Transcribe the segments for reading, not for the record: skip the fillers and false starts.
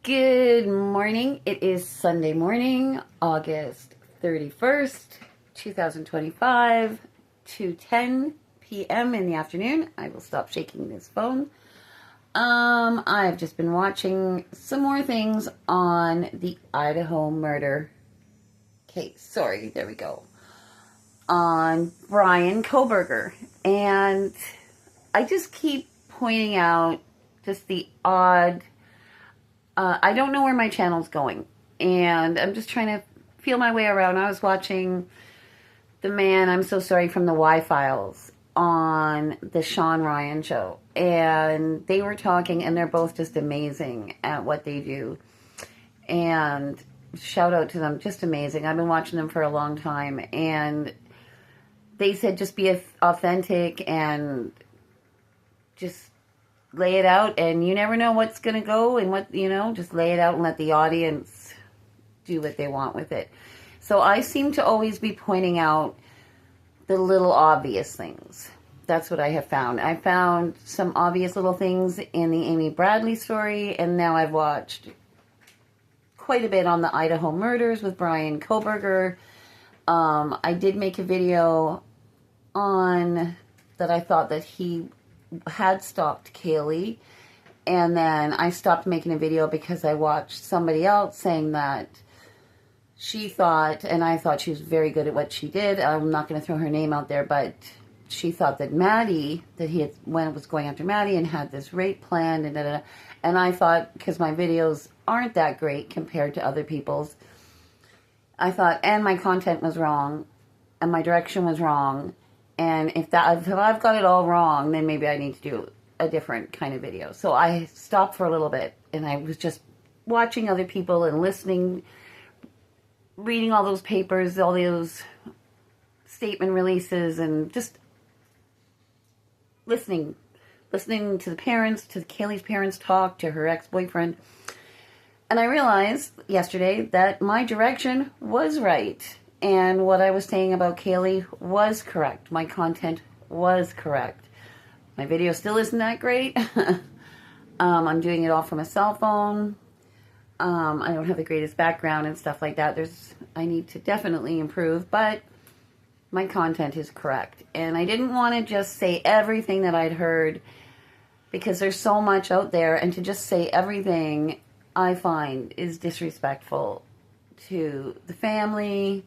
Good morning. It is Sunday morning, August 31st, 2025, 2:10 p.m. in the afternoon. I will stop shaking this phone. I've just been watching some more things on the Idaho murder case. Sorry, there we go. On Bryan Kohberger. And I just keep pointing out just the odd... I don't know where my channel's going, and I'm just trying to feel my way around. I was watching the man, I'm so sorry, from the Y-Files on the Sean Ryan show, and they were talking, and they're both just amazing at what they do, and shout out to them, just amazing. I've been watching them for a long time, and they said just be authentic and just lay it out, and you never know what's going to go and what, just lay it out and let the audience do what they want with it. So I seem to always be pointing out the little obvious things. That's what I have found. I found some obvious little things in the Amy Bradley story, and now I've watched quite a bit on the Idaho murders with Bryan Kohberger. I did make a video on that. I thought that he had stalked Kaylee, and then I stopped making a video because I watched somebody else saying that she thought, and I thought she was very good at what she did. I'm not going to throw her name out there, but she thought that Maddie, that he had, when it was going after Maddie and had this rape planned, and I thought, because my videos aren't that great compared to other people's, I thought, and my content was wrong, and my direction was wrong. And if I've got it all wrong, then maybe I need to do a different kind of video. So I stopped for a little bit, and I was just watching other people and listening, reading all those papers, all those statement releases, and just listening to the parents, to Kaylee's parents talk, to her ex-boyfriend. And I realized yesterday that my direction was right. And what I was saying about Kaylee was correct. My content was correct. My video still isn't that great. I'm doing it all from a cell phone. I don't have the greatest background and stuff like that. I need to definitely improve, but my content is correct. And I didn't want to just say everything that I'd heard, because there's so much out there, and to just say everything I find is disrespectful to the family,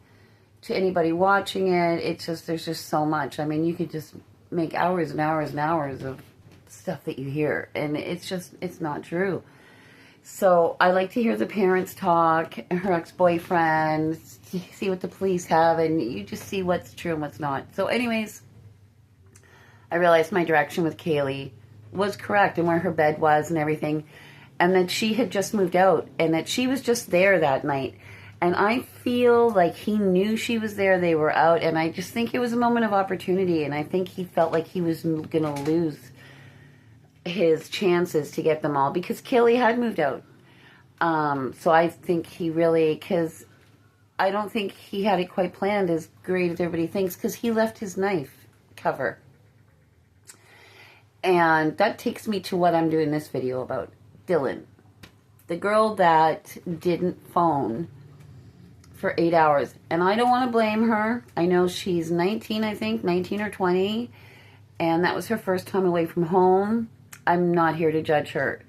to anybody watching it. There's just so much. I mean, you could just make hours and hours and hours of stuff that you hear, and it's not true. So I like to hear the parents talk, her ex-boyfriend, see what the police have, and you just see what's true and what's not. So anyways, I realized my direction with Kaylee was correct, and where her bed was and everything, and that she had just moved out, and that she was just there that night. And I feel like he knew she was there, they were out, and I just think it was a moment of opportunity, and I think he felt like he was going to lose his chances to get them all, because Kaylee had moved out. So I think he really, because I don't think he had it quite planned as great as everybody thinks, because he left his knife cover. And that takes me to what I'm doing this video about, Dylan. The girl that didn't phone for 8 hours. And I don't want to blame her. I know she's 19, I think, 19 or 20. And that was her first time away from home. I'm not here to judge her.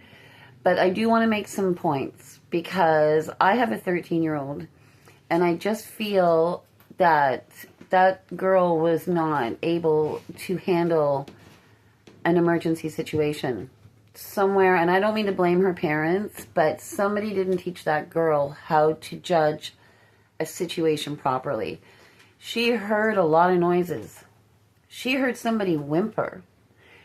But I do want to make some points, because I have a 13-year-old. And I just feel that that girl was not able to handle an emergency situation somewhere. And I don't mean to blame her parents, but somebody didn't teach that girl how to judge a situation properly. She heard a lot of noises. She heard somebody whimper.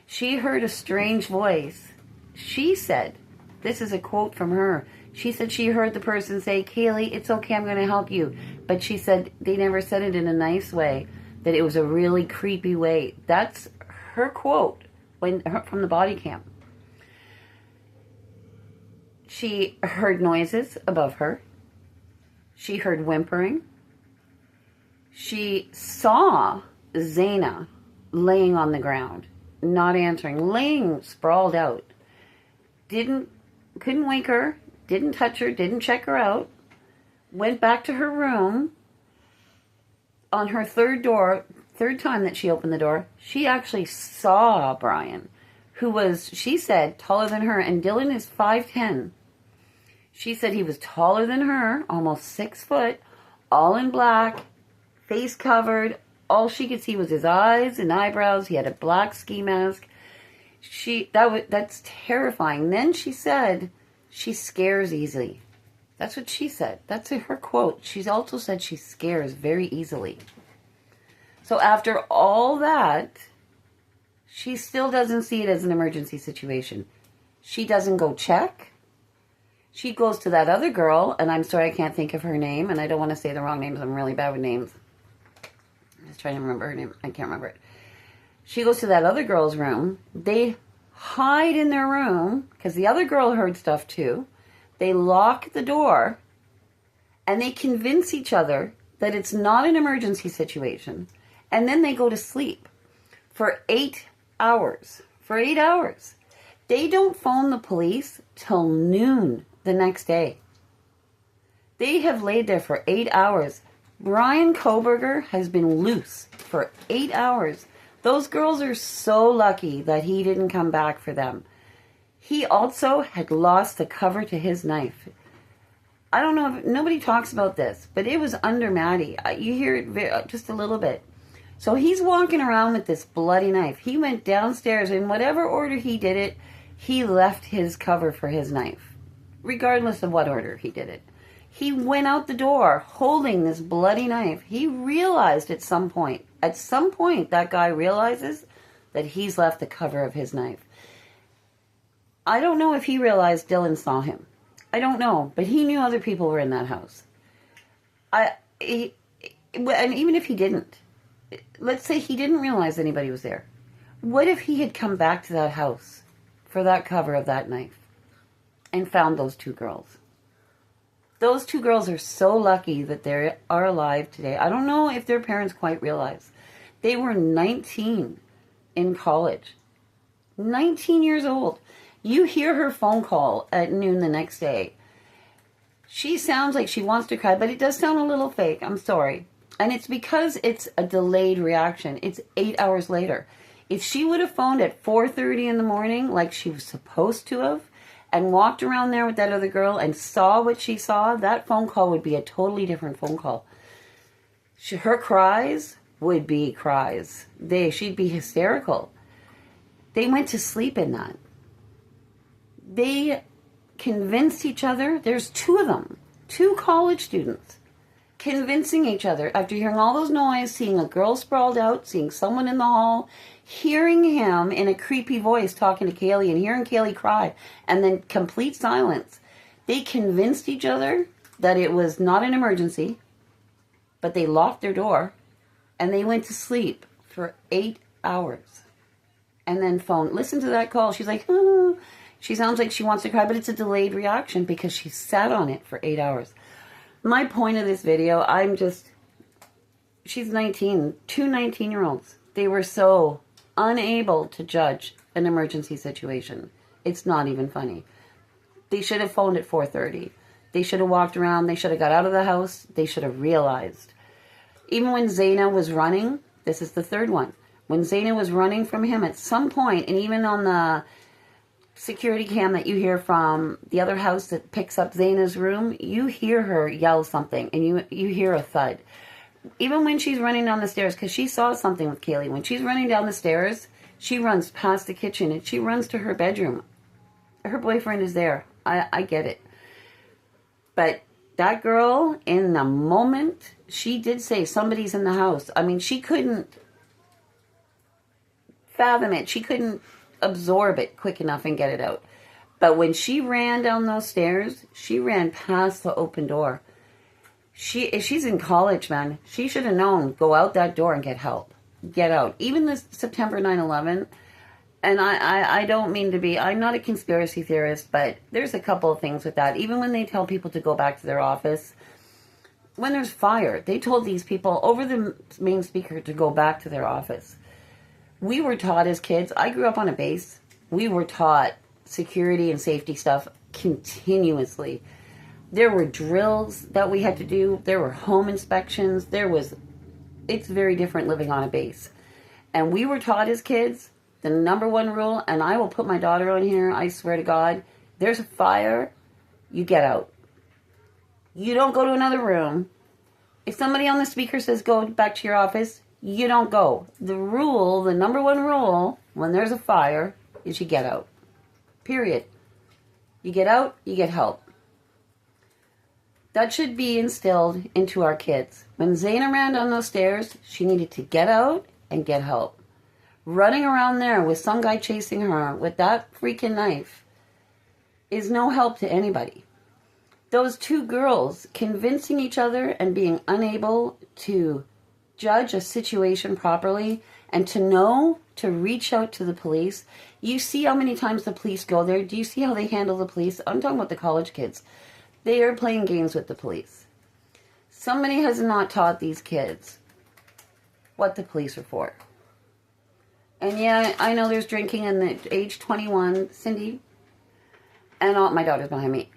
She heard a strange voice. She said, this is a quote from her, she said she heard the person say, Kaylee, it's okay, I'm going to help you. But she said they never said it in a nice way, that it was a really creepy way. That's her quote from the body cam. She heard noises above her. She heard whimpering. She saw Zaina laying on the ground, not answering, laying sprawled out. Couldn't wake her, didn't touch her, didn't check her out, went back to her room. On her third time that she opened the door, she actually saw Bryan, who was, she said, taller than her, and Dylan is 5'10". She said he was taller than her, almost 6 foot, all in black, face covered. All she could see was his eyes and eyebrows. He had a black ski mask. That's terrifying. Then she said she scares easily. That's what she said. That's her quote. She's also said she scares very easily. So after all that, she still doesn't see it as an emergency situation. She doesn't go check. She goes to that other girl, and I'm sorry I can't think of her name, and I don't want to say the wrong names. I'm really bad with names. I'm just trying to remember her name. I can't remember it. She goes to that other girl's room. They hide in their room, because the other girl heard stuff too. They lock the door, and they convince each other that it's not an emergency situation, and then they go to sleep for 8 hours. For 8 hours. They don't phone the police till noon the next day. They have laid there for 8 hours. Bryan Kohberger has been loose for 8 hours. Those girls are so lucky that he didn't come back for them. He also had lost the cover to his knife. I don't know if nobody talks about this, but it was under Maddie. You hear it just a little bit. So he's walking around with this bloody knife. He went downstairs, in whatever order he did it, he left his cover for his knife, regardless of what order he did it. He went out the door holding this bloody knife. He realized at some point that guy realizes that he's left the cover of his knife. I don't know if he realized Dylan saw him. I don't know, but he knew other people were in that house. And even if he didn't, let's say he didn't realize anybody was there. What if he had come back to that house for that cover of that knife and found those two girls? Those two girls are so lucky that they are alive today. I don't know if their parents quite realize. They were 19 in college. 19 years old. You hear her phone call at noon the next day. She sounds like she wants to cry, but it does sound a little fake. I'm sorry. And it's because it's a delayed reaction. It's 8 hours later. If she would have phoned at 4:30 in the morning, like she was supposed to have, and walked around there with that other girl and saw what she saw, that phone call would be a totally different phone call. Her cries would be cries. She'd be hysterical. They went to sleep in that. They convinced each other. There's two of them, 2 college students, convincing each other after hearing all those noise, seeing a girl sprawled out, seeing someone in the hall, hearing him in a creepy voice talking to Kaylee and hearing Kaylee cry, and then complete silence. They convinced each other that it was not an emergency, but they locked their door and they went to sleep for 8 hours. And then phone, listen to that call. She's like, oh. She sounds like she wants to cry, but it's a delayed reaction because she sat on it for 8 hours. My point of this video, she's 19, 2 19-year-olds. They were so unable to judge an emergency situation. It's not even funny. They should have phoned at 4:30. They should have walked around. They should have got out of the house. They should have realized. Even when Zaina was running, this is the third one. When Zaina was running from him at some point, and even on the security cam that you hear from the other house that picks up Zaina's room, you hear her yell something, and you hear a thud. Even when she's running down the stairs, because she saw something with Kaylee. When she's running down the stairs, she runs past the kitchen, and she runs to her bedroom. Her boyfriend is there. I get it. But that girl, in the moment, she did say somebody's in the house. I mean, she couldn't fathom it. She couldn't absorb it quick enough and get it out. But when she ran down those stairs, she ran past the open door. If she's in college, man, she should have known, go out that door and get help. Get out. Even this September 9/11, and I don't mean to be, I'm not a conspiracy theorist, but there's a couple of things with that. Even when they tell people to go back to their office, when there's fire, they told these people over the main speaker to go back to their office. We were taught as kids, I grew up on a base, we were taught security and safety stuff continuously. There were drills that we had to do. There were home inspections. It's very different living on a base. And we were taught as kids, the number one rule, and I will put my daughter on here, I swear to God, there's a fire, you get out. You don't go to another room. If somebody on the speaker says go back to your office, you don't go. The number one rule, when there's a fire, is you get out. Period. You get out, you get help. That should be instilled into our kids. When Zaina ran down those stairs, she needed to get out and get help. Running around there with some guy chasing her with that freaking knife is no help to anybody. Those two girls convincing each other and being unable to judge a situation properly and to know to reach out to the police. You see how many times the police go there? Do you see how they handle the police? I'm talking about the college kids. They are playing games with the police. Somebody has not taught these kids what the police are for. And yeah, I know there's drinking in the age 21, Cindy, and all my daughter's behind me.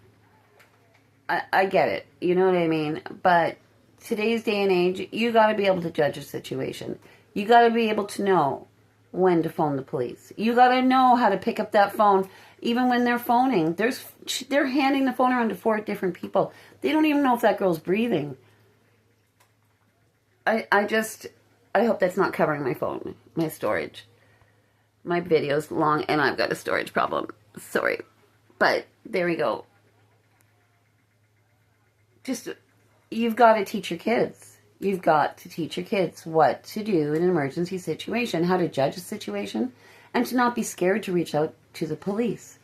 I get it, you know what I mean? But today's day and age, you got to be able to judge a situation. You got to be able to know when to phone the police. You got to know how to pick up that phone, even when they're phoning. They're handing the phone around to 4 different people. They don't even know if that girl's breathing. I hope that's not covering my phone, my storage. My video's long, and I've got a storage problem. Sorry. But there we go. You've got to teach your kids. You've got to teach your kids what to do in an emergency situation, how to judge a situation, and to not be scared to reach out to the police.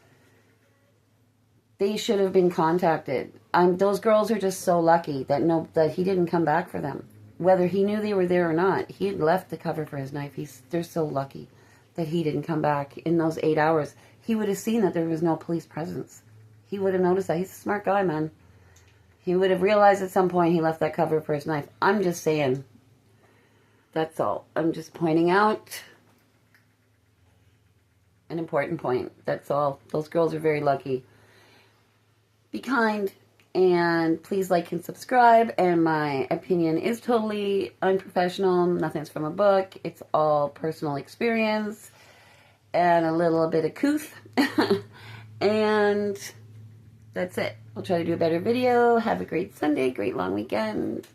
They should have been contacted. Those girls are just so lucky that he didn't come back for them. Whether he knew they were there or not, he had left the cover for his knife. They're so lucky that he didn't come back in those 8 hours. He would have seen that there was no police presence. He would have noticed that. He's a smart guy, man. He would have realized at some point he left that cover for his knife. I'm just saying. That's all. I'm just pointing out an important point. That's all. Those girls are very lucky. Be kind, and please like and subscribe. And my opinion is totally unprofessional. Nothing's from a book. It's all personal experience and a little bit of couth. And that's it. I'll try to do a better video. Have a great Sunday, great long weekend.